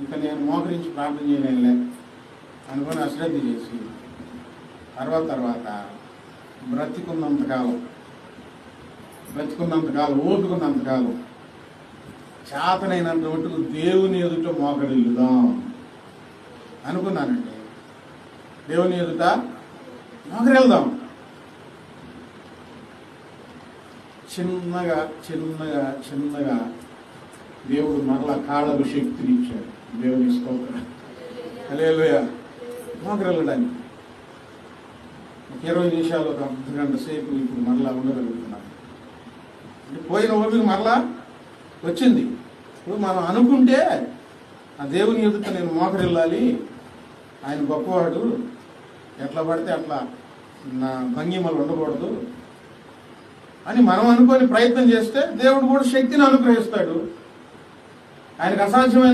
ఇంకా నేను మోకరించి ప్రార్థన చేయలేనులే అనుకుని అశ్రద్ధ చేసి తర్వాత బ్రతికున్నంతకాలం ఓపుకున్నంతకాలం చేతనైనంత మటుకు దేవుని ఎదుట మోకరిల్లుదాం అనుకున్నానండి. దేవుని ఎదుట మోకరిల్దాం. చిన్నగా దేవుడు మరలా కాళ్ళకు శక్తినిచ్చాడు. దేవుని స్తోత్రం. హల్లెలూయా. మోకరిల్లడానికి 20 నిమిషాలు, ఒక అర్ధ గంట సేపు ఇప్పుడు మరలా ఉండగలుగుతున్నాను. పోయిన ఓపిక మరలా వచ్చింది. ఇప్పుడు మనం అనుకుంటే ఆ దేవుని ఎదుట నేను మోకరిల్లాలి, ఆయన గొప్పవాడు, ఎట్లా పడితే అట్లా నా భంగిమలు ఉండకూడదు అని మనం అనుకొని ప్రయత్నం చేస్తే దేవుడు కూడా శక్తిని అనుగ్రహిస్తాడు. ఆయనకు అసాధ్యమైన